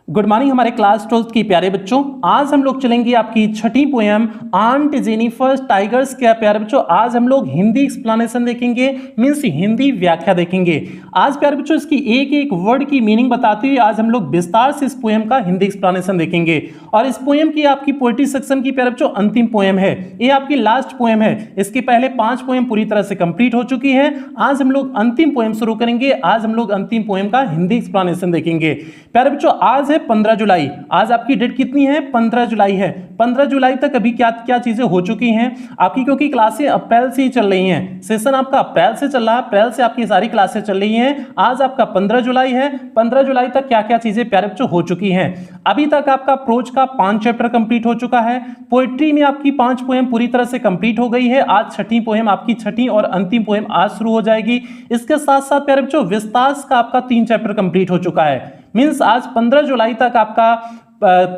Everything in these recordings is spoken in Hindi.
गुड मॉर्निंग हमारे क्लास 12 की प्यारे बच्चों। आज हम लोग चलेंगे आपकी छठी पोएम आंट जेनिफर टाइगर्स के प्यारे बच्चों। आज हम लोग हिंदी एक्सप्लेनेशन देखेंगे, मीन्स हिंदी व्याख्या देखेंगे। आज प्यारे बच्चों इसकी एक एक वर्ड की मीनिंग बताते हुए आज हम लोग विस्तार से इस पोएम का हिंदी एक्सप्लेनेशन देखेंगे। और इस पोएम की आपकी पोएट्री सेक्शन की प्यारे बच्चों अंतिम पोएम है, ये आपकी लास्ट पोएम है। इसके पहले 5 पोएम पूरी तरह से कंप्लीट हो चुकी है। आज हम लोग अंतिम पोएम शुरू करेंगे। आज हम लोग अंतिम पोएम का हिंदी एक्सप्लेनेशन देखेंगे। प्यारे बच्चों आज है 15 जुलाई। आज आपकी डेट कितनी है? 15 जुलाई है। 15 जुलाई तक अभी क्या क्या चीजें हो चुकी हैं आपकी, क्योंकि क्लासें अप्रैल से ही चल रही हैं। सेशन आपका अप्रैल से चल रहा है, अप्रैल से आपकी सारी क्लासें चल रही हैं। आज आपका 15 जुलाई है। 15 जुलाई तक क्या क्या चीजें प्यारे बच्चों हो चुकी हैं। अभी तक आपका प्रोज का 5 चैप्टर कंप्लीट हो चुका है। पोएट्री में आपकी 5 पोएम पूरी तरह से कंप्लीट हो गई है। आज छठी पोएम, आपकी छठी और अंतिम पोएम आज शुरू हो जाएगी। इसके साथ साथ प्यारे बच्चों विस्तार का आपका 3 चैप्टर कंप्लीट हो चुका है। मीन्स आज 15 जुलाई तक आपका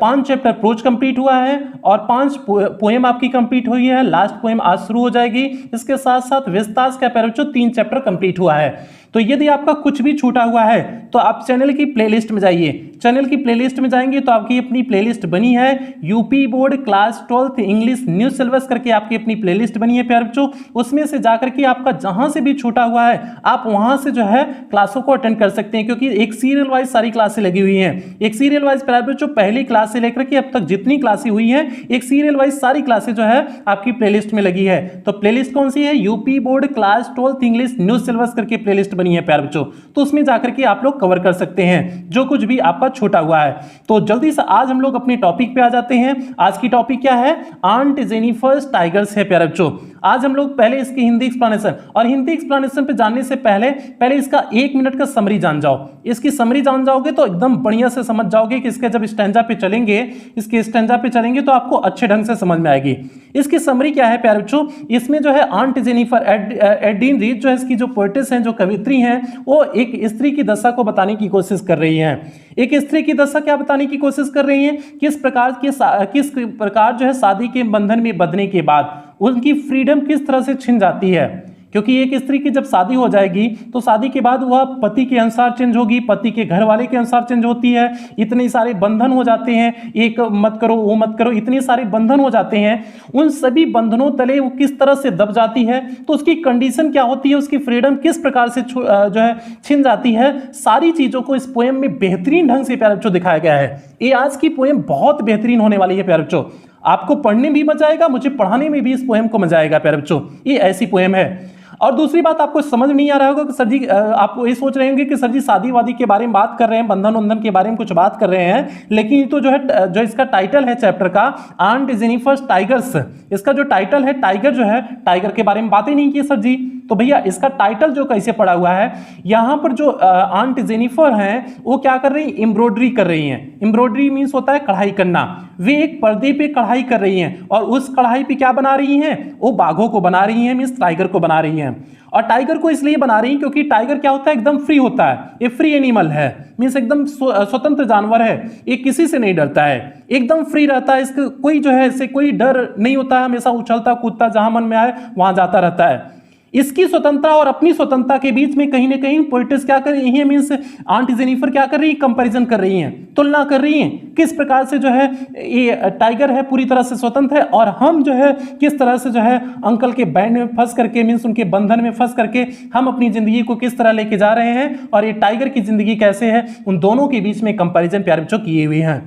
5 चैप्टर प्रोज कंप्लीट हुआ है और 5 पोएम आपकी कंप्लीट हुई है। लास्ट पोएम आज शुरू हो जाएगी। इसके साथ साथ विस्तार का प्यारे बच्चों 3 चैप्टर कंप्लीट हुआ है। तो यदि आपका कुछ भी छूटा हुआ है तो आप चैनल की प्लेलिस्ट में जाइए। चैनल की प्लेलिस्ट में जाएंगे तो आपकी अपनी प्लेलिस्ट बनी है, UP board class 12 English new syllabus करके आपकी अपनी प्लेलिस्ट बनी है प्यारे बच्चों। उसमें से जाकर के आपका जहां से भी छूटा हुआ है आप वहां से जो है क्लासों को अटेंड कर सकते हैं, क्योंकि एक सीरियल वाइज सारी क्लासें लगी हुई हैं। एक सीरियल वाइज प्यारे बच्चों पहली क्लास से लेकर के अब तक जितनी क्लासें हुई हैं एक सीरियल वाइज सारी क्लासें जो है आपकी प्लेलिस्ट में लगी है। तो प्लेलिस्ट कौन सी है? UP board class 12 English new syllabus करके प्लेलिस्ट बनी है प्यारे बच्चों। तो उसमें जाकर के आप लोग कवर कर सकते हैं जो कुछ भी आपका छोटा हुआ है। तो जल्दी से आज हम लोग अपने टॉपिक पे आ जाते हैं। आज की टॉपिक क्या है? आंट जेनिफर टाइगर्स है प्यारे बच्चों। आज हम लोग पहले इसकी हिंदी एक्सप्लेनेशन, और हिंदी एक्सप्लेनेशन पे जानने से पहले इसका 1 मिनट का समरी जान जाओ। इसकी समरी जान जाओगे तो एकदम बढ़िया से समझ जाओगे कि इसके जब स्टैंजा पे चलेंगे, इसके स्टैंजा पे चलेंगे तो आपको अच्छे ढंग से समझ में आएगी। इसकी समरी क्या है प्यारे बच्चों? इसमें जो है आंट जेनिफर एडीन रीड जो है इसकी जो पोएटिस हैं, जो कवित्री हैं, वो एक स्त्री की दशा को बताने की कोशिश कर रही हैं। एक स्त्री की दशा क्या बताने की कोशिश कर रही हैं? किस प्रकार जो है शादी के बंधन में बंधने के बाद उनकी फ्रीडम किस तरह से छिन जाती है। क्योंकि एक स्त्री की जब शादी हो जाएगी तो शादी के बाद वह पति के अनुसार चेंज होगी, पति के घर वाले के अनुसार चेंज होती है। इतने सारे बंधन हो जाते हैं, एक मत करो वो मत करो, इतने सारे बंधन हो जाते हैं। उन सभी बंधनों तले वो किस तरह से दब जाती है, तो उसकी कंडीशन क्या होती है, उसकी फ्रीडम किस प्रकार से जो है छिन जाती है। सारी चीज़ों को इस पोएम में बेहतरीन ढंग से प्यारे बच्चों दिखाया गया है। ये आज की पोएम बहुत बेहतरीन होने वाली है प्यारे बच्चों। आपको पढ़ने में भी मजा आएगा, मुझे पढ़ाने में भी इस पोएम को मजा आएगा प्यारे बच्चों। ये ऐसी पोएम है। और दूसरी बात आपको समझ नहीं आ रहा होगा कि सर जी, आप ये सोच रहे होंगे कि सर जी शादी वादी के बारे में बात कर रहे हैं, बंधन वंधन के बारे में कुछ बात कर रहे हैं, लेकिन ये तो जो है जो इसका टाइटल है चैप्टर का आंट जेनिफर टाइगर्स, इसका जो टाइटल है टाइगर जो है, टाइगर के बारे में बातें नहीं की सर जी। तो भैया इसका टाइटल जो कैसे पड़ा हुआ है, यहाँ पर जो आंट जेनिफर हैं वो क्या कर रही हैं? एम्ब्रॉयडरी कर रही हैं। एम्ब्रॉयडरी मीन्स होता है कढ़ाई करना। वे एक पर्दे पे कढ़ाई कर रही हैं और उस कढ़ाई पे क्या बना रही हैं? वो बाघों को बना रही हैं, मीन्स टाइगर को बना रही हैं। और टाइगर को इसलिए बना रही हैं क्योंकि टाइगर क्या होता है? एकदम फ्री होता है, ये फ्री एनिमल है, मीन्स एकदम स्वतंत्र जानवर है। ये किसी से नहीं डरता है, एकदम फ्री रहता है। इसका कोई जो है इससे कोई डर नहीं होता है, हमेशा उछलता कूदता जहां मन में आए वहां जाता रहता है। इसकी स्वतंत्रता और अपनी स्वतंत्रता के बीच में कहीं ना कहीं पोएटिस क्या कर रही है, मीन्स आंट जेनिफर क्या कर रही है? कंपैरिजन कर रही हैं, तुलना कर रही हैं किस प्रकार से जो है ये टाइगर है पूरी तरह से स्वतंत्र है और हम जो है किस तरह से जो है अंकल के बैंड में फंस करके, मीन्स उनके बंधन में फंस करके हम अपनी जिंदगी को किस तरह लेके जा रहे हैं और ये टाइगर की जिंदगी कैसे है। उन दोनों के बीच में कंपैरिजन प्यारे बच्चों किए हुए हैं।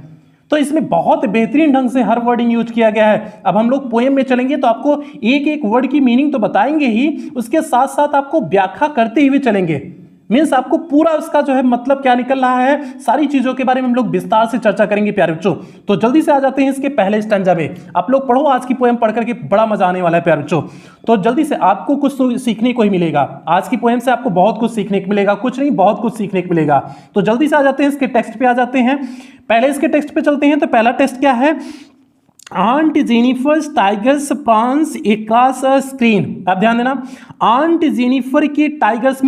तो इसमें बहुत बेहतरीन ढंग से हर वर्डिंग यूज किया गया है। अब हम लोग पोएम में चलेंगे तो आपको एक एक वर्ड की मीनिंग तो बताएंगे ही, उसके साथ साथ आपको व्याख्या करते हुए चलेंगे। मीन्स आपको पूरा उसका जो है मतलब क्या निकल रहा है, सारी चीजों के बारे में हम लोग विस्तार से चर्चा करेंगे प्यारे बच्चों। तो जल्दी से आ जाते हैं इसके पहले स्टैंजा में। आप लोग पढ़ो, आज की पोएम पढ़ करके बड़ा मजा आने वाला है प्यारे बच्चों। तो जल्दी से आपको कुछ सीखने को ही मिलेगा। आज की पोएम से आपको बहुत कुछ सीखने को मिलेगा, कुछ नहीं बहुत कुछ सीखने को मिलेगा। तो जल्दी से आ जाते हैं इसके टेक्स्ट पे आ जाते हैं। पहले इसके टेक्स्ट पे चलते हैं। तो पहला टेक्स्ट क्या है? Aunt Jennifer tigers prance across a screen. अब ध्यान देना, आंट जेनिफर के टाइगर्स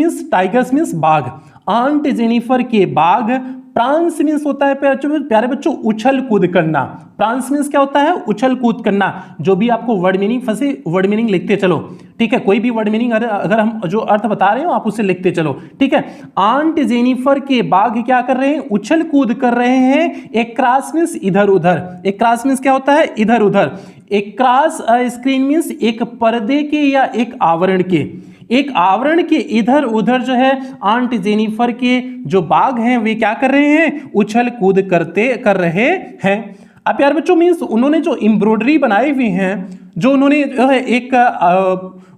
मीन्स बाघ, आंट जेनिफर के बाघ प्रांस मीन्स होता है प्यारे बच्चों उछल कूद करना। प्रांस मीन्स क्या होता है? उछल कूद करना। जो भी आपको वर्ड मीनिंग फंसे वर्ड मीनिंग लिखते चलो, ठीक है। कोई भी वर्ड मीनिंग अगर हम जो अर्थ बता रहे हो आप उसे लिखते चलो, ठीक है। आंट जेनिफर के बाघ क्या कर रहे हैं? उछल कूद कर रहे हैं। एक क्रॉस मीन्स इधर उधर। एक क्रॉस मीन्स क्या होता है? इधर उधर। एक क्रॉस स्क्रीन मीन्स एक पर्दे के या एक आवरण के, एक आवरण के इधर उधर जो है आंट जेनिफर के जो बाघ हैं वे क्या कर रहे हैं? उछल कूद कर रहे हैं। अब यार बच्चों मीन्स उन्होंने जो एम्ब्रॉयडरी बनाई हुई हैं, जो उन्होंने जो है एक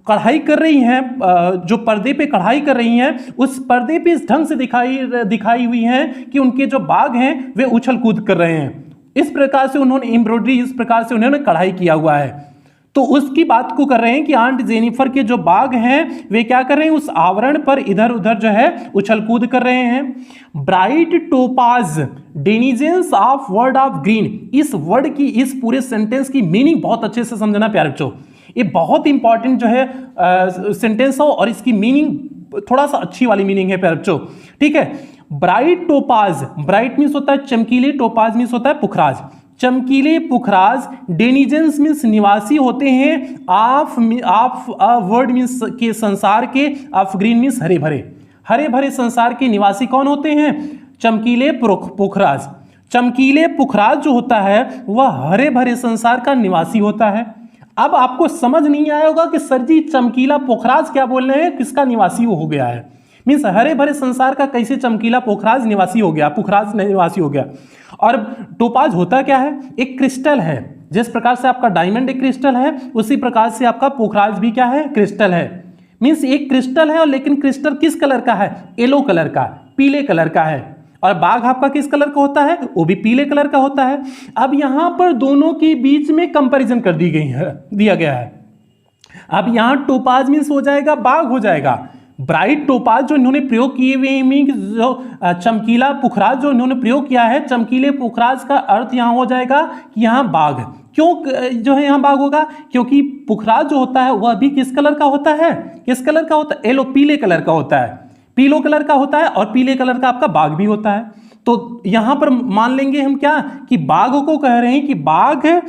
कढ़ाई कर रही हैं, जो पर्दे पे कढ़ाई कर रही हैं, उस पर्दे पे इस ढंग से दिखाई हुई हैं कि उनके जो बाघ हैं वे उछल कूद कर रहे हैं। इस प्रकार से उन्होंने एम्ब्रॉयडरी, इस प्रकार से उन्होंने कढ़ाई किया हुआ है। तो उसकी बात को कर रहे हैं कि आंट जेनिफर के जो बाघ हैं वे क्या कर रहे हैं? उस आवरण पर इधर उधर जो है उछल कूद कर रहे हैं। Bright topaz denizens of word of green. इस वर्ड की, इस पूरे सेंटेंस की मीनिंग बहुत अच्छे से समझना प्यारे बच्चों। ये बहुत इंपॉर्टेंट जो है सेंटेंस हो और इसकी मीनिंग थोड़ा सा अच्छी वाली मीनिंग है प्यारे बच्चों, ठीक है। ब्राइट टोपाज, ब्राइट मीन्स होता है चमकीले, टोपाज मीन्स होता है पुखराज। चमकीले पुखराज डेनिजेंस मीन्स निवासी होते हैं, ऑफ वर्ड मीन्स के संसार के, ऑफ ग्रीन मीन्स हरे भरे। हरे भरे संसार के निवासी कौन होते हैं? चमकीले पुखराज। चमकीले पुखराज जो होता है वह हरे भरे संसार का निवासी होता है। अब आपको समझ नहीं आया होगा कि सर जी चमकीला पुखराज क्या बोल रहे हैं, किसका निवासी वो हो गया है? मीन्स हरे भरे संसार का कैसे चमकीला पुखराज निवासी हो गया, पुखराज निवासी हो गया। और टोपाज होता क्या है? एक क्रिस्टल है। जिस प्रकार से आपका डायमंड एक क्रिस्टल है, उसी प्रकार से आपका पुखराज भी क्या है? क्रिस्टल है। मीन्स एक क्रिस्टल है और लेकिन क्रिस्टल किस कलर का है? येलो कलर का, पीले कलर का है। और बाघ आपका किस कलर का होता है? वो भी पीले कलर का होता है। अब यहां पर दोनों के बीच में कंपैरिजन कर दी गई है, दिया गया है। अब यहां टोपाज मीन्स हो जाएगा बाघ हो जाएगा। ब्राइट टोपाज जो इन्होंने प्रयोग किए हुए मीन्स जो चमकीला पुखराज जो इन्होंने प्रयोग किया है, चमकीले पुखराज का अर्थ यहां हो जाएगा कि यहां बाघ। क्यों जो है यहां बाघ होगा? क्योंकि पुखराज जो होता है वह भी किस कलर का होता है? किस कलर का होता है? येलो, पीले कलर का होता है, पीलो कलर का होता है। और पीले कलर का आपका बाघ भी होता है। तो यहां पर मान लेंगे हम क्या कि बाघ को कह रहे हैं कि बाघ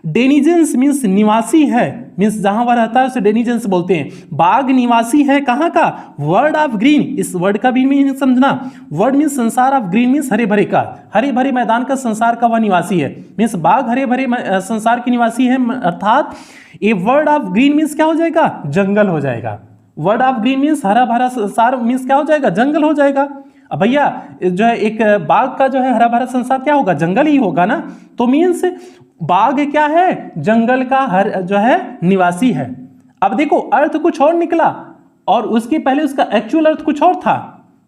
डेनिजेंस मीन्स निवासी है, मीन्स जहां वह रहता है उसे डेनिजेंस बोलते हैं। बाघ निवासी है कहां का? Word of green. इस वर्ड का भी मीनिंग समझना। वर्ड मीन्स संसार, ऑफ ग्रीन मीन्स हरे भरे का, हरे भरे मैदान का, संसार का वह निवासी है। मीन्स बाघ हरे भरे संसार की निवासी है, अर्थात a word of green means क्या हो जाएगा? जंगल हो जाएगा। वर्ड ऑफ ग्रीन मीन्स हरा भरा संसार मीन्स क्या हो जाएगा? जंगल हो जाएगा। अब भैया जो है एक बाघ का जो है हरा भरा संसार क्या होगा? जंगल ही होगा ना। तो मीन्स बाघ क्या है? जंगल का हर जो है निवासी है। अब देखो अर्थ कुछ और निकला और उसके पहले उसका एक्चुअल अर्थ कुछ और था।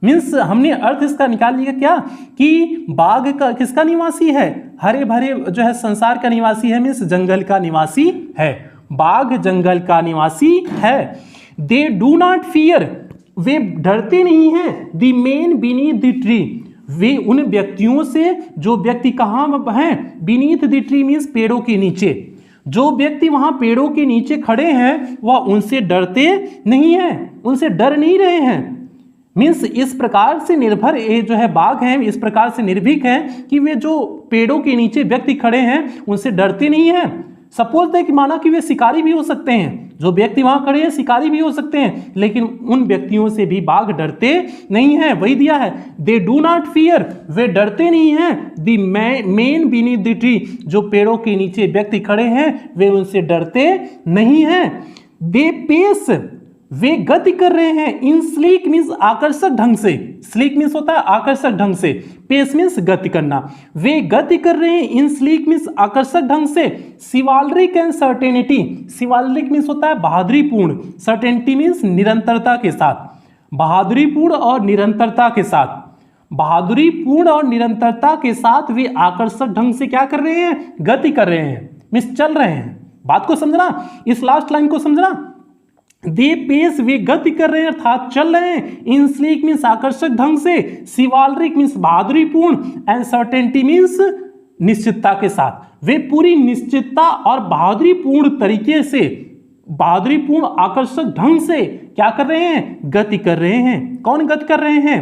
मीन्स हमने अर्थ इसका निकाल लिया क्या कि बाघ का किसका निवासी है? हरे भरे जो है संसार का निवासी है, मीन्स जंगल का निवासी है। बाघ जंगल का निवासी है। दे डू नॉट फियर, वे डरते नहीं हैं। The man beneath the tree, वे उन व्यक्तियों से जो व्यक्ति कहां हैं? बीनीथ द ट्री मीन्स पेड़ों के नीचे। जो व्यक्ति वहां पेड़ों के नीचे खड़े हैं वह उनसे डरते नहीं हैं, उनसे डर नहीं रहे हैं। मीन्स इस प्रकार से निर्भर ये जो है बाघ हैं, इस प्रकार से निर्भीक हैं कि वे जो पेड़ों के नीचे व्यक्ति खड़े हैं उनसे डरते नहीं हैं। सपोज है कि माना कि वे शिकारी भी हो सकते हैं, जो व्यक्ति वहां खड़े हैं शिकारी भी हो सकते हैं, लेकिन उन व्यक्तियों से भी बाघ डरते नहीं हैं। वही दिया है, दे डू नॉट फियर, वे डरते नहीं हैं। The man beneath the tree, जो पेड़ों के नीचे व्यक्ति खड़े हैं वे उनसे डरते नहीं हैं। दे पेस, वे गति कर रहे हैं। इन स्लीक मीन्स आकर्षक ढंग से, स्लीक मीन्स होता है आकर्षक ढंग से, पेस मीन्स गति करना। वे गति कर रहे हैं इन स्लीक मीन्स आकर्षक ढंग से। शिवालरिक एंड सर्टेनिटी, शिवालरिक मीन्स होता है बहादुरीपूर्ण, सर्टेनिटी मीन्स निरंतरता के साथ, बहादुरीपूर्ण और निरंतरता के साथ, बहादुरीपूर्ण और निरंतरता के साथ वे आकर्षक ढंग से क्या कर रहे हैं? गति कर रहे हैं, मीन्स चल रहे हैं। बात को समझना, इस लास्ट लाइन को समझना। दे पेस, वे गति कर रहे हैं अर्थात चल रहे हैं। इन स्लीक मीन्स आकर्षक ढंग से, शिवालरिक मीन्स बहादुरीपूर्ण, एंड सर्टेनिटी मीन्स निश्चितता के साथ। वे पूरी निश्चितता और बहादुरीपूर्ण तरीके से, बहादुरीपूर्ण आकर्षक ढंग से क्या कर रहे हैं? गति कर रहे हैं। कौन गति कर रहे हैं?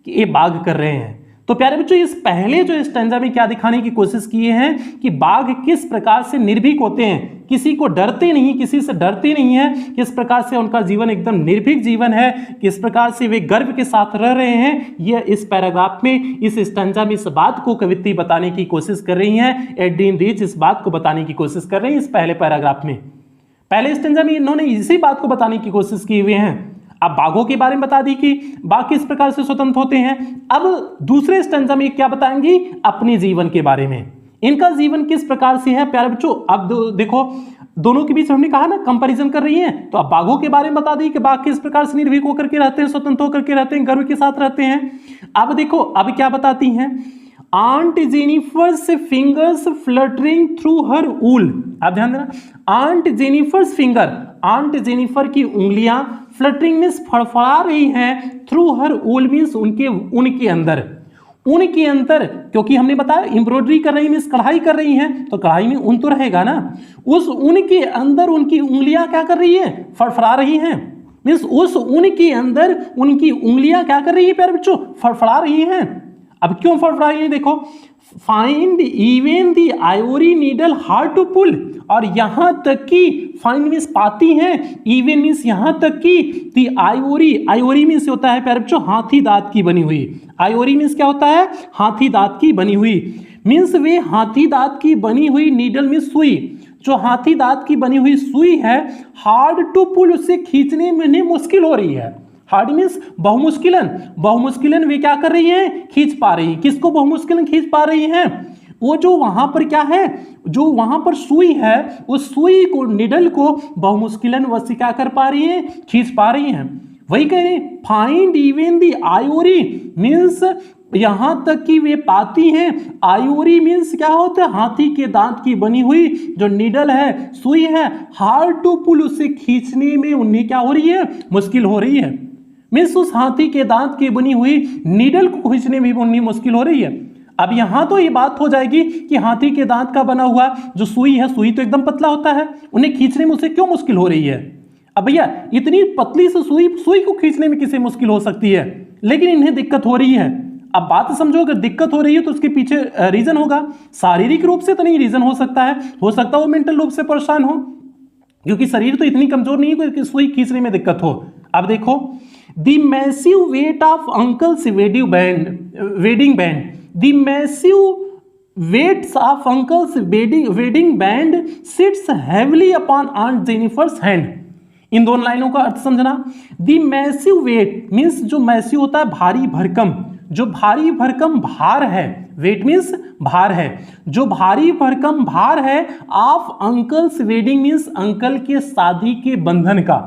कि ये बाघ कर रहे हैं। तो प्यारे बच्चों इस पहले जो स्टैंजा में क्या दिखाने की कोशिश किए हैं कि बाघ किस प्रकार से निर्भीक होते हैं, किसी को डरते नहीं, किसी से डरते नहीं है, किस प्रकार से उनका जीवन एकदम निर्भीक जीवन है, किस प्रकार से वे गर्व के साथ रह रहे हैं। यह इस पैराग्राफ में, इस स्टैंजा में इस बात को कवित्री बताने की कोशिश कर रही हैं। एडीन रीच इस बात को बताने की कोशिश कर रहे हैं इस पहले पैराग्राफ में। पहले स्टैंजा में इन्होंने इसी बात को बताने की कोशिश की हुई है। अब बाघों के बारे में बता दी कि बाघ किस प्रकार से स्वतंत्र होते हैं। अब दूसरे स्टैंजा में क्या बताएंगी, अपने जीवन के बारे में, इनका जीवन किस प्रकार से है। प्यारे बच्चों अब देखो दोनों के बीच हमने कहा ना कंपैरिजन कर रही हैं, तो अब बाघों के बारे में बता दी कि बाघ किस प्रकार से निर्भीक होकर के रहते हैं, स्वतंत्र होकर के रहते हैं, गर्व के साथ रहते हैं। अब देखो अब क्या बताती हैं, aunt Jennifer's fingers fluttering through her wool. आप ध्यान देना, aunt Jennifer's finger, aunt Jennifer की उंगलियां फ्लटरिंग मीन्स फड़फड़ा रही हैं, थ्रू हर ऊल मीन्स उनके उनके अंदर, उनके अंदर, क्योंकि हमने बताया एम्ब्रॉयडरी कर रही मीन्स कढ़ाई कर रही हैं, तो कढ़ाई में ऊन तो रहेगा ना, उस ऊन के अंदर उनकी उंगलियां क्या कर रही है, फड़फड़ा रही हैं, मीन्स उस ऊन के अंदर उनकी उंगलियां क्या कर रही है प्यारे बच्चों, फड़फड़ा रही हैं। अब क्यों फड़फड़ा रही है देखो, find even the ivory needle hard to pull, और यहां तक कि फाइंड मीन्स पाती हैं, इवन मीन्स यहां तक कि द आइवरी, आइवरी मीन्स होता है प्यारे बच्चों हाथी दांत की बनी हुई, आइवरी मीन्स क्या होता है, हाथी दांत की बनी हुई, मीन्स वे हाथी दांत की बनी हुई, नीडल मीन्स सुई, जो हाथी दांत की बनी हुई सुई है, हार्ड टू पुल, उससे खींचने में मुश्किल हो रही है। हार्ड मीन्स बहुमुश्किलन, बहुमुश्किलन वे क्या कर रही हैं, खींच पा रही हैं। किसको बहुमुश्किलन खींच पा रही हैं, वो जो वहां पर क्या है, जो वहां पर सुई है, उस सुई को, निडल को बहुमुश्किलन वह क्या कर पा रही हैं, खींच पा रही हैं। वही कह रहे हैं, find even the Ivory means यहां तक कि वे पाती हैं, आइवरी मीन्स क्या होता है, हाथी के दांत की बनी हुई जो निडल है, सुई है, हार्ड टू पुल, उससे खींचने में उन्हें क्या हो रही है, मुश्किल हो रही है। मीन्स उस हाथी के दांत की बनी हुई नीडल को खींचने में भी उन्हें मुश्किल हो रही है। अब यहां तो ये बात हो जाएगी कि हाथी के दांत का बना हुआ जो सुई है, सुई तो एकदम पतला होता है, उन्हें खींचने में उसे क्यों मुश्किल हो रही है। अब भैया इतनी पतली से सुई को खींचने में किसे मुश्किल हो सकती है, लेकिन इन्हें दिक्कत हो रही है। अब बात समझो, अगर दिक्कत हो रही है तो उसके पीछे रीजन होगा, शारीरिक रूप से तो नहीं रीजन हो सकता है, हो सकता है वो मेंटल रूप से परेशान हो, क्योंकि शरीर तो इतनी कमजोर नहीं है कि सुई खींचने में दिक्कत हो। अब देखो, the massive weight of uncles wedding band, the massive weights of uncles wedding band sits heavily upon aunt Jennifer's hand. इन दोनों लाइनों का अर्थ समझना, द मैसिव वेट मीन्स जो मैसिव होता है भारी भरकम, जो भारी भरकम भार है, वेट मीन्स भार है, जो भारी भरकम भार है, of uncles wedding means uncle के शादी के बंधन का,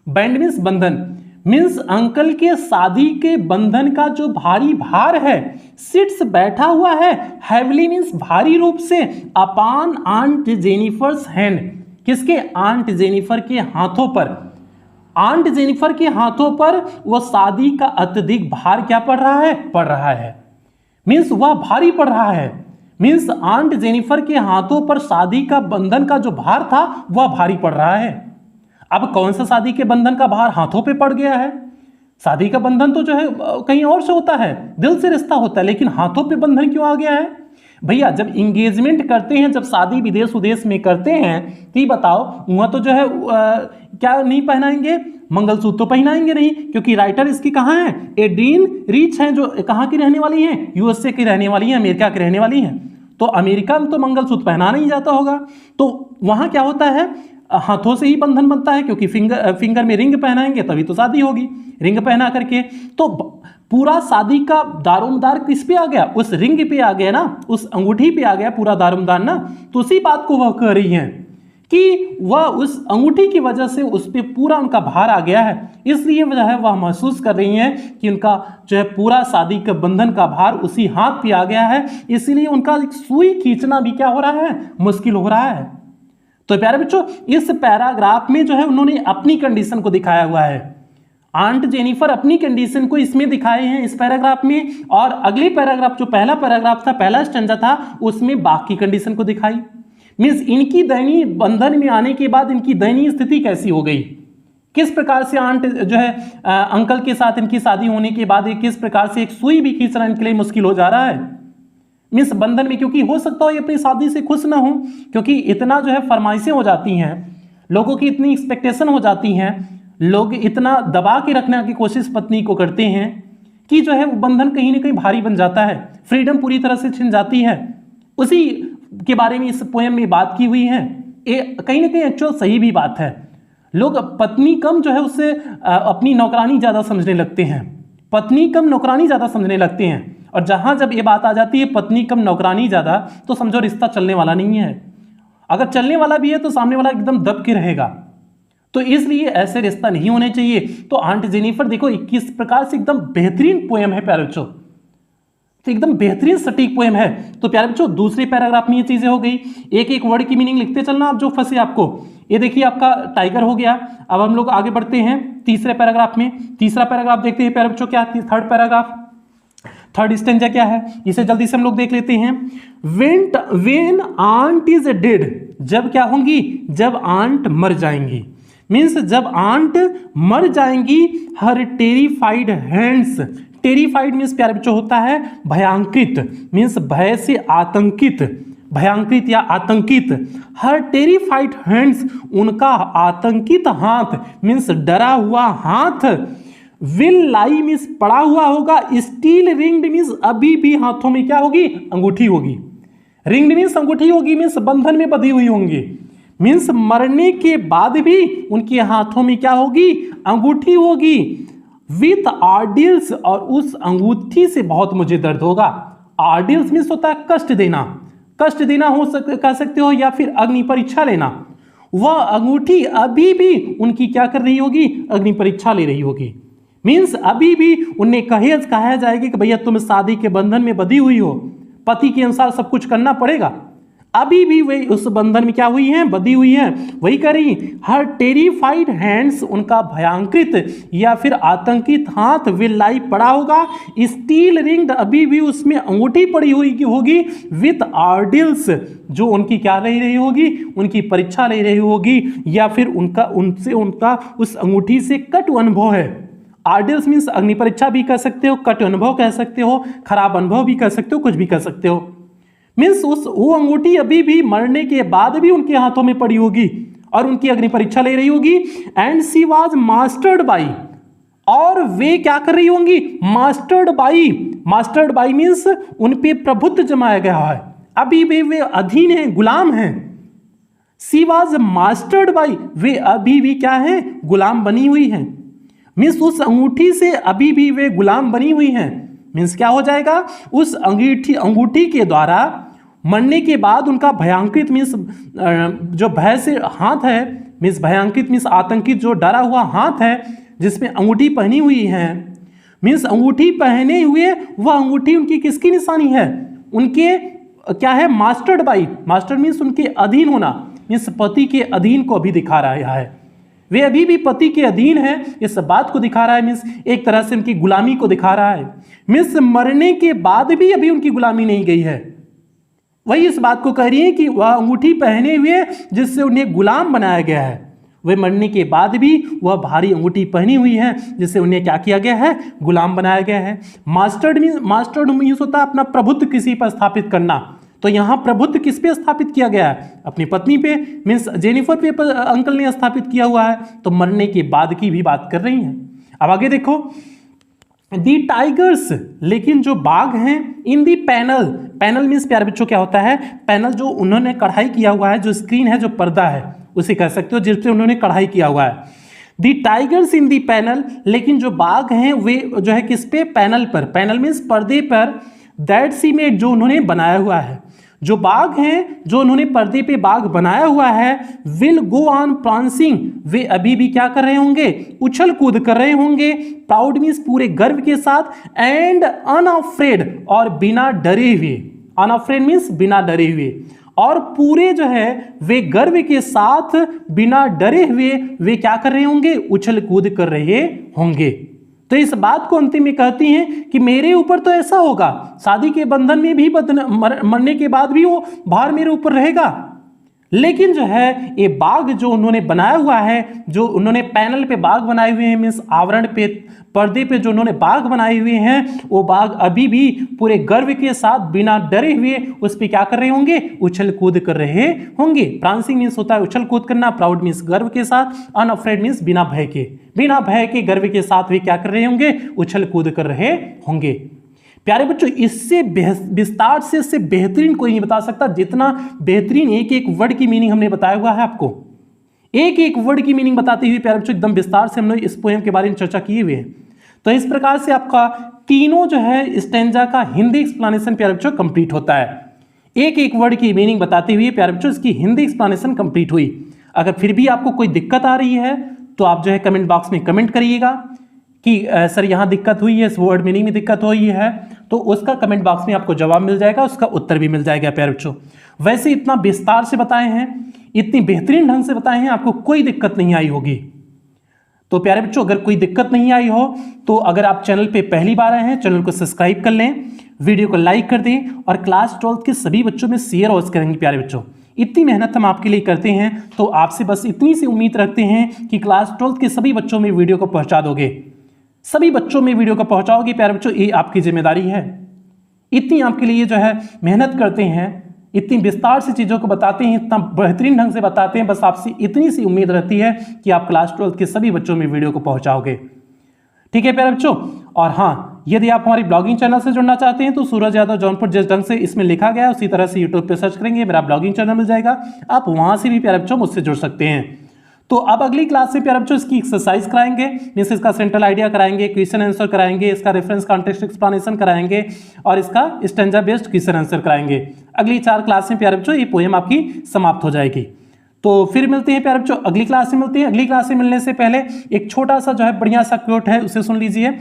बैंड मीन्स बंधन, मीन्स अंकल के शादी के बंधन का जो भारी भार है, सिट्स बैठा हुआ है, हैवीली मीन्स भारी रूप से, अपॉन आंट जेनिफर्स हैंड, किसके, आंट जेनिफर के हाथों पर, आंट जेनिफर के हाथों पर वह शादी का अत्यधिक भार क्या पड़ रहा है, पड़ रहा है, मीन्स वह भारी पड़ रहा है, मीन्स आंट जेनिफर के हाथों पर शादी का बंधन का जो भार था वह भारी पड़ रहा है। अब कौन सा शादी के बंधन का भार हाथों पे पड़ गया है, शादी का बंधन तो जो है कहीं और से होता है, दिल से रिश्ता होता है, लेकिन हाथों पे बंधन क्यों आ गया है भैया। जब इंगेजमेंट करते हैं, जब शादी विदेश उदेश में करते हैं, तो ये बताओ वहाँ तो जो है क्या नहीं पहनाएंगे, मंगलसूत्र तो पहनाएंगे नहीं, क्योंकि राइटर इसकी कहाँ है, एडीन रीच हैं, जो कहाँ की रहने वाली हैं, यूएसए की रहने वाली हैं, अमेरिका की रहने वाली हैं, तो अमेरिका में तो मंगलसूत्र पहनाना ही जाता होगा, तो वहाँ क्या होता है, हाथों से ही बंधन बनता है, क्योंकि फिंगर में रिंग पहनाएंगे तभी तो शादी होगी, रिंग पहना करके। तो पूरा शादी का दारोमदार किस पे आ गया, उस रिंग पे आ गया ना, उस अंगूठी पे आ गया पूरा दारोमदार ना। तो उसी बात को वह कह रही हैं कि वह उस अंगूठी की वजह से उस पर पूरा उनका भार आ गया है, इसलिए वजह है वह महसूस कर रही हैं कि उनका जो है पूरा शादी का बंधन का भार उसी हाथ पे आ गया है, इसीलिए उनका सुई खींचना भी क्या हो रहा है, मुश्किल हो रहा है। तो प्यारे बच्चों इस पैराग्राफ में जो है उन्होंने अपनी कंडीशन को दिखाया हुआ है, आंट जेनिफर अपनी कंडीशन को इसमें दिखाए हैं इस पैराग्राफ में, और अगले पैराग्राफ जो पहला पैराग्राफ था, पहला स्टैंजा था, उसमें बाकी कंडीशन को दिखाई। मीन्स इनकी दयनीय बंधन में आने के बाद इनकी दयनीय स्थिति कैसी हो गई, किस प्रकार से आंट जो है अंकल के साथ इनकी शादी होने के बाद किस प्रकार से एक सुई भी खींचना इनके लिए मुश्किल हो जा रहा है मीन्स बंधन में, क्योंकि हो सकता हो ये अपनी शादी से खुश ना हो, क्योंकि इतना जो है फरमाइशें हो जाती हैं, लोगों की इतनी एक्सपेक्टेशन हो जाती हैं, लोग इतना दबा के रखने की कोशिश पत्नी को करते हैं कि जो है वो बंधन कहीं ना कहीं भारी बन जाता है, फ्रीडम पूरी तरह से छिन जाती है। उसी के बारे में इस पोएम में बात की हुई है। कहीं ना कहीं एक्चुअल सही भी बात है। लोग पत्नी कम जो है उससे अपनी नौकरानी ज़्यादा समझने लगते हैं, पत्नी कम नौकरानी ज़्यादा समझने लगते हैं। और जहाँ जब ये बात आ जाती है पत्नी कम नौकरानी ज़्यादा, तो समझो रिश्ता चलने वाला नहीं है। अगर चलने वाला भी है तो सामने वाला एकदम दब के रहेगा। तो इसलिए ऐसे रिश्ता नहीं होने चाहिए। तो आंट जेनिफर देखो किस प्रकार से एकदम बेहतरीन पोएम है प्यारे बच्चों, तो एकदम बेहतरीन सटीक पोएम है। तो प्यारे बच्चों दूसरे पैराग्राफ में ये चीजें हो गई, एक एक वर्ड की मीनिंग लिखते चलना आप जो फंसे आपको। ये देखिए आपका टाइगर हो गया। अब हम लोग आगे बढ़ते हैं तीसरे पैराग्राफ में। तीसरा पैराग्राफ देखते हैं प्यारे बच्चों क्या, थर्ड पैराग्राफ, थर्ड स्टेंजा क्या है, इसे जल्दी से हम लोग देख लेते हैं। वेन आंट इज डेड, जब क्या होंगी, जब आंट मर जाएंगी, मीन्स जब आंट मर जाएंगी। हर टेरिफाइड हैंड्स, टेरिफाइड मीन्स प्यारे बच्चों होता है भयांकित, मीन्स भय से आतंकित, भयांकित या आतंकित। हर टेरिफाइड हैंड्स, उनका आतंकित हाथ, मीन्स डरा हुआ हाथ। विल लाई मीन्स पड़ा हुआ होगा। स्टील रिंग्ड मीन्स अभी भी हाथों में क्या होगी, अंगूठी होगी। रिंग्ड मीन्स अंगूठी होगी, मीन्स बंधन में बंधी हुई होंगी, मीन्स मरने के बाद भी उनके हाथों में क्या होगी, अंगूठी होगी। विथ आर्डिल्स, और उस अंगूठी से बहुत मुझे दर्द होगा। आर्डिल्स मीन्स होता है कष्ट देना, कष्ट देना हो कह सकते हो, या फिर अग्नि परीक्षा लेना। वह अंगूठी अभी भी उनकी क्या कर रही होगी, अग्नि परीक्षा ले रही होगी। मीन्स अभी भी उन्हें कहा जाएगी कि भैया तुम शादी के बंधन में बंधी हुई हो, पति के अनुसार सब कुछ करना पड़ेगा। अभी भी वे उस बंधन में क्या हुई हैं, बंधी हुई हैं। वही कह रही, हर टेरिफाइड हैंड्स, उनका भयांकृत या फिर आतंकित हाथ। विल लाई पड़ा होगा। स्टील रिंग्ड, अभी भी उसमें अंगूठी पड़ी हुई होगी। विथ आर्डिल्स, जो उनकी क्या ले रही होगी, उनकी परीक्षा ले रही होगी, या फिर उनका उस अंगूठी से कट अनुभव है। आर्डिल्स मीन्स अग्नि परीक्षा भी कह सकते हो, कट अनुभव कह सकते हो, खराब अनुभव भी कह सकते हो, कुछ भी कह सकते हो। मीन्स वो अंगूठी अभी भी मरने के बाद भी उनके हाथों में पड़ी होगी और उनकी अग्नि परीक्षा ले रही होगी। And she was mastered by, और वे क्या कर रही होंगी, mastered by. Mastered by means उन पे प्रभुत्व जमाया गया है, अभी भी वे अधीन हैं, गुलाम हैं। सी वाज मास्टर्ड बाई, वे अभी भी क्या है, गुलाम बनी हुई हैं। मीन्स उस अंगूठी से अभी भी वे गुलाम बनी हुई हैं। मीन्स क्या हो जाएगा, उस अंगूठी के द्वारा मरने के बाद उनका भयांकित मीन्स जो भय से हाथ है, मीन्स भयांकित मीन्स आतंकित, जो डरा हुआ हाथ है जिसमें अंगूठी पहनी हुई है। मीन्स अंगूठी पहने हुए, वह अंगूठी उनकी किसकी निशानी है, उनके क्या है, मास्टर्ड बाई। मास्टर मीन्स उनके अधीन होना, मीन्स पति के अधीन को भी दिखा रहा है। वे अभी भी पति के अधीन है, इस बात को दिखा रहा है। मीन्स एक तरह से उनकी गुलामी को दिखा रहा है। मीन्स मरने के बाद भी अभी उनकी गुलामी नहीं गई है। वही इस बात को कह रही है कि वह अंगूठी पहने हुए जिससे उन्हें गुलाम बनाया गया है, वे मरने के बाद भी वह भारी अंगूठी पहनी हुई है जिससे उन्हें क्या किया गया है, गुलाम बनाया गया है। मास्टर्ड मीन्स होता है अपना प्रभुत्व किसी पर स्थापित करना। तो यहाँ प्रभुत्व किस पे स्थापित किया गया है, अपनी पत्नी पे, मीन्स जेनिफर पे अंकल ने स्थापित किया हुआ है। तो मरने के बाद की भी बात कर रही हैं। अब आगे देखो, दी टाइगर्स, लेकिन जो बाघ हैं, इन दी पैनल, पैनल मीन्स प्यारे बच्चों क्या होता है, पैनल जो उन्होंने कढ़ाई किया हुआ है, जो स्क्रीन है, जो पर्दा है, उसे कह सकते हो जिससे उन्होंने कढ़ाई किया हुआ है। दी टाइगर्स इन दी पैनल, लेकिन जो बाघ हैं वे जो है किस पे, पैनल पर। पैनल मीन्स पर्दे पर। दैट सी मेड, जो उन्होंने बनाया हुआ है। जो बाघ हैं, जो उन्होंने पर्दे पे बाघ बनाया हुआ है, विल गो ऑन प्रांसिंग, वे अभी भी क्या कर रहे होंगे, उछल कूद कर रहे होंगे। प्राउड मीन्स पूरे गर्व के साथ। एंड अनअफ्रेड, और बिना डरे हुए। अनअफ्रेड मीन्स बिना डरे हुए, और पूरे जो है वे गर्व के साथ बिना डरे हुए वे क्या कर रहे होंगे, उछल कूद कर रहे होंगे। तो इस बात को अंतिम में कहती हैं कि मेरे ऊपर तो ऐसा होगा, शादी के बंधन में भी मरने के बाद भी वो भार मेरे ऊपर रहेगा, लेकिन जो है ये बाग जो उन्होंने बनाया हुआ है, जो उन्होंने पैनल पे बाग बनाए हुए हैं, मीन्स आवरण पे, पर्दे पे जो उन्होंने बाग बनाए हुए हैं, वो बाग अभी भी पूरे गर्व के साथ बिना डरे हुए उस पे क्या कर रहे होंगे, उछल कूद कर रहे होंगे। प्रांसिंग मीन्स होता है उछल कूद करना, प्राउड मीन्स गर्व के साथ, अनअफ्रेड मीन्स बिना भय के गर्व के साथ वे क्या कर रहे होंगे, उछल कूद कर रहे होंगे। प्यारे बच्चों, इससे विस्तार से इससे बेहतरीन कोई नहीं बता सकता जितना बेहतरीन एक एक वर्ड की मीनिंग हमने बताया हुआ है आपको। एक एक वर्ड की मीनिंग बताते हुए प्यारे बच्चों एकदम विस्तार से हम लोग इस पोएम के बारे में चर्चा किए हुए हैं। तो इस प्रकार से आपका तीनों जो है स्टैंजा का हिंदी एक्सप्लेनेशन प्यारे बच्चों कंप्लीट होता है। एक एक वर्ड की मीनिंग बताते हुए प्यारे बच्चों इसकी हिंदी एक्सप्लेनेशन कंप्लीट हुई। अगर फिर भी आपको कोई दिक्कत आ रही है तो आप जो है कमेंट बॉक्स में कमेंट करिएगा कि सर यहाँ दिक्कत हुई है, इस वर्ड मीनिंग में दिक्कत हुई है, तो उसका कमेंट बॉक्स में आपको जवाब मिल जाएगा, उसका उत्तर भी मिल जाएगा प्यारे बच्चों। वैसे इतना विस्तार से बताए हैं, इतनी बेहतरीन ढंग से बताए हैं, आपको कोई दिक्कत नहीं आई होगी। तो प्यारे बच्चों अगर कोई दिक्कत नहीं आई हो तो अगर आप चैनल पे पहली बार आए हैं, चैनल को सब्सक्राइब कर लें, वीडियो को लाइक कर दें और क्लास 12 के सभी बच्चों में शेयर और करेंगे। प्यारे बच्चों इतनी मेहनत हम आपके लिए करते हैं, तो आपसे बस इतनी सी उम्मीद रखते हैं कि क्लास 12 के सभी बच्चों में वीडियो को पहुंचा दोगे, सभी बच्चों में वीडियो को पहुंचाओगे। प्यारे बच्चों ये आपकी जिम्मेदारी है। इतनी आपके लिए जो है मेहनत करते हैं, इतनी विस्तार से चीज़ों को बताते हैं, इतना बेहतरीन ढंग से बताते हैं, बस आपसे इतनी सी उम्मीद रहती है कि आप क्लास 12 के सभी बच्चों में वीडियो को पहुंचाओगे। ठीक है प्यारे बच्चों। और हाँ, यदि आप हमारी ब्लॉगिंग चैनल से जुड़ना चाहते हैं तो सूरज यादव जौनपुर जिस ढंग से इसमें लिखा गया है उसी तरह से यूट्यूब पे सर्च करेंगे, मेरा ब्लॉगिंग चैनल मिल जाएगा, आप वहां से भी प्यारे बच्चों मुझसे जुड़ सकते हैं। तो अब अगली क्लास से प्यारे बच्चों इसकी एक्सरसाइज कराएंगे, मीन्स इसका सेंट्रल आइडिया कराएंगे, क्वेश्चन आंसर कराएंगे, इसका रेफरेंस कॉन्टेक्स्ट एक्सप्लेनेशन कराएंगे और इसका स्टैंजा बेस्ड क्वेश्चन आंसर कराएंगे। अगली 4 क्लास में प्यारे बच्चों ये पोएम आपकी समाप्त हो जाएगी। तो फिर मिलते हैं प्यारे बच्चों, अगली क्लास में मिलते हैं। अगली क्लास में मिलने से पहले एक छोटा सा जो है बढ़िया सा क्वोट है, उसे सुन लीजिए।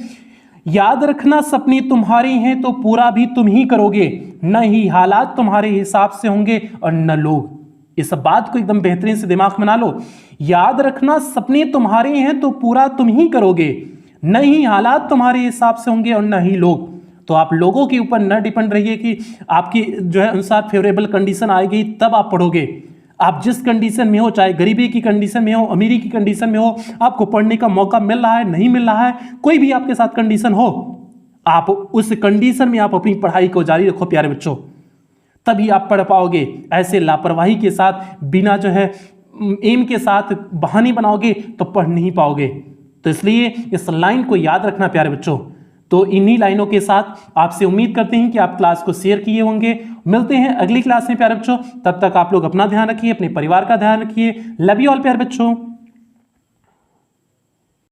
याद रखना सपने तुम्हारे हैं तो पूरा भी तुम ही करोगे, न ही हालात तुम्हारे हिसाब से होंगे और न लोग। इस बात को एकदम बेहतरीन से दिमाग में बना लो। याद रखना सपने तुम्हारे हैं तो पूरा तुम ही करोगे, न ही हालात तुम्हारे हिसाब से होंगे और न ही लोग। तो आप लोगों के ऊपर न डिपेंड रहिए कि आपकी जो है अनुसार फेवरेबल कंडीशन आएगी तब आप पढ़ोगे। आप जिस कंडीशन में हो, चाहे गरीबी की कंडीशन में हो, अमीरी की कंडीशन में हो, आपको पढ़ने का मौका मिल रहा है, नहीं मिल रहा है, कोई भी आपके साथ कंडीशन हो, आप उस कंडीशन में आप अपनी पढ़ाई को जारी रखो प्यारे बच्चों, तभी आप पढ़ पाओगे। ऐसे लापरवाही के साथ, बिना जो है एम के साथ बहाने बनाओगे तो पढ़ नहीं पाओगे। तो इसलिए इस लाइन को याद रखना प्यारे बच्चों। तो इन्हीं लाइनों के साथ आपसे उम्मीद करते हैं कि आप क्लास को शेयर किए होंगे। मिलते हैं अगली क्लास में प्यारे बच्चों, तब तक आप लोग अपना ध्यान रखिए, अपने परिवार का ध्यान रखिए। लव यू ऑल प्यारे बच्चों।